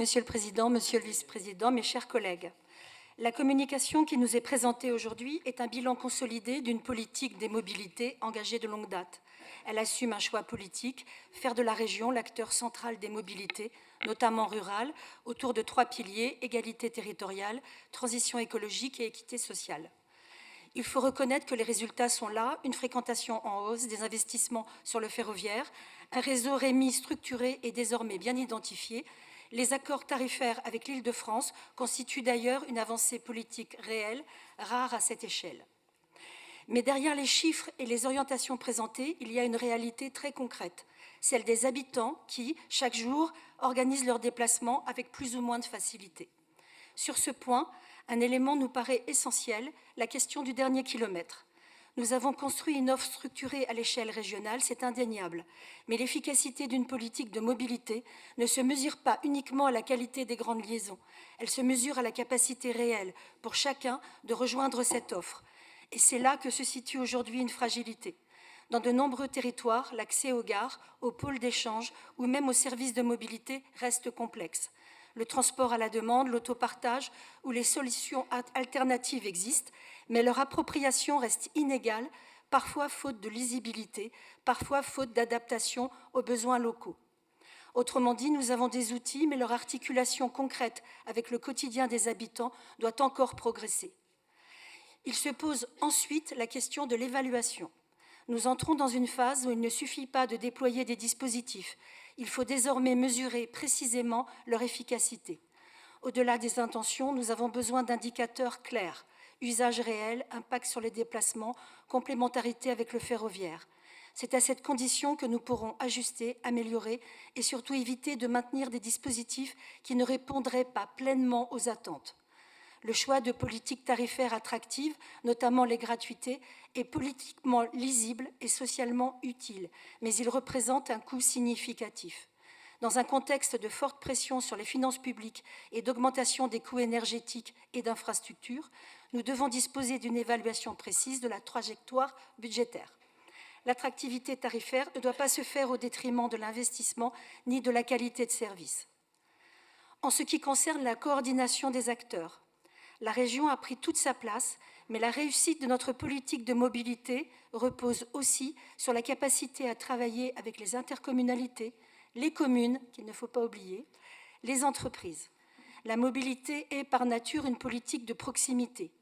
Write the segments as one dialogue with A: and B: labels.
A: Monsieur le Président, Monsieur le Vice-président, mes chers collègues, la communication qui nous est présentée aujourd'hui est un bilan consolidé d'une politique des mobilités engagée de longue date. Elle assume un choix politique, faire de la région l'acteur central des mobilités, notamment rurales, autour de 3 piliers, égalité territoriale, transition écologique et équité sociale. Il faut reconnaître que les résultats sont là, une fréquentation en hausse, des investissements sur le ferroviaire, un réseau Rémi structuré et désormais bien identifié. Les accords tarifaires avec l'Île-de-France constituent d'ailleurs une avancée politique réelle, rare à cette échelle. Mais derrière les chiffres et les orientations présentées, il y a une réalité très concrète, celle des habitants qui, chaque jour, organisent leurs déplacements avec plus ou moins de facilité. Sur ce point, un élément nous paraît essentiel, la question du dernier kilomètre. Nous avons construit une offre structurée à l'échelle régionale, c'est indéniable. Mais l'efficacité d'une politique de mobilité ne se mesure pas uniquement à la qualité des grandes liaisons. Elle se mesure à la capacité réelle pour chacun de rejoindre cette offre. Et c'est là que se situe aujourd'hui une fragilité. Dans de nombreux territoires, l'accès aux gares, aux pôles d'échange ou même aux services de mobilité reste complexe. Le transport à la demande, l'autopartage ou les solutions alternatives existent, mais leur appropriation reste inégale, parfois faute de lisibilité, parfois faute d'adaptation aux besoins locaux. Autrement dit, nous avons des outils, mais leur articulation concrète avec le quotidien des habitants doit encore progresser. Il se pose ensuite la question de l'évaluation. Nous entrons dans une phase où il ne suffit pas de déployer des dispositifs. Il faut désormais mesurer précisément leur efficacité. Au-delà des intentions, nous avons besoin d'indicateurs clairs. Usage réel, impact sur les déplacements, complémentarité avec le ferroviaire. C'est à cette condition que nous pourrons ajuster, améliorer et surtout éviter de maintenir des dispositifs qui ne répondraient pas pleinement aux attentes. Le choix de politiques tarifaires attractives, notamment les gratuités, est politiquement lisible et socialement utile, mais il représente un coût significatif. Dans un contexte de forte pression sur les finances publiques et d'augmentation des coûts énergétiques et d'infrastructures, nous devons disposer d'une évaluation précise de la trajectoire budgétaire. L'attractivité tarifaire ne doit pas se faire au détriment de l'investissement ni de la qualité de service. En ce qui concerne la coordination des acteurs, la région a pris toute sa place, mais la réussite de notre politique de mobilité repose aussi sur la capacité à travailler avec les intercommunalités, les communes, qu'il ne faut pas oublier, les entreprises. La mobilité est par nature une politique de proximité.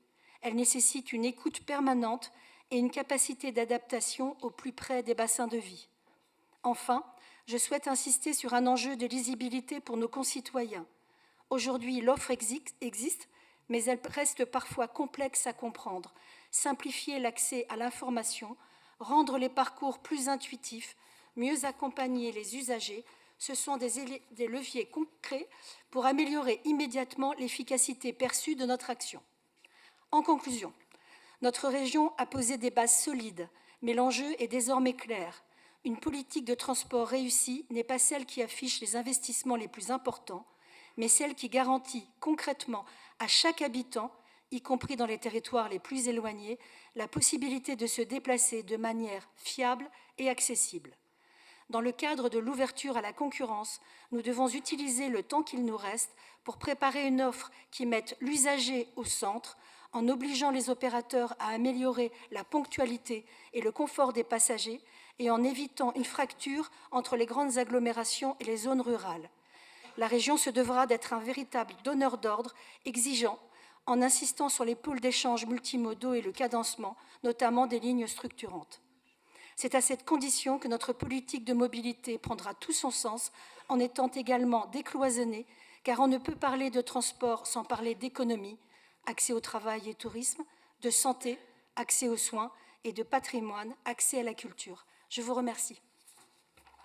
A: Elle nécessite une écoute permanente et une capacité d'adaptation au plus près des bassins de vie. Enfin, je souhaite insister sur un enjeu de lisibilité pour nos concitoyens. Aujourd'hui, l'offre existe, mais elle reste parfois complexe à comprendre. Simplifier l'accès à l'information, rendre les parcours plus intuitifs, mieux accompagner les usagers, ce sont des leviers concrets pour améliorer immédiatement l'efficacité perçue de notre action. En conclusion, notre région a posé des bases solides, mais l'enjeu est désormais clair. Une politique de transport réussie n'est pas celle qui affiche les investissements les plus importants, mais celle qui garantit concrètement à chaque habitant, y compris dans les territoires les plus éloignés, la possibilité de se déplacer de manière fiable et accessible. Dans le cadre de l'ouverture à la concurrence, nous devons utiliser le temps qu'il nous reste pour préparer une offre qui mette l'usager au centre, en obligeant les opérateurs à améliorer la ponctualité et le confort des passagers et en évitant une fracture entre les grandes agglomérations et les zones rurales. La région se devra d'être un véritable donneur d'ordre, exigeant, en insistant sur les pôles d'échange multimodaux et le cadencement, notamment des lignes structurantes. C'est à cette condition que notre politique de mobilité prendra tout son sens, en étant également décloisonnée, car on ne peut parler de transport sans parler d'économie, accès au travail et tourisme, de santé, accès aux soins, et de patrimoine, accès à la culture. Je vous remercie.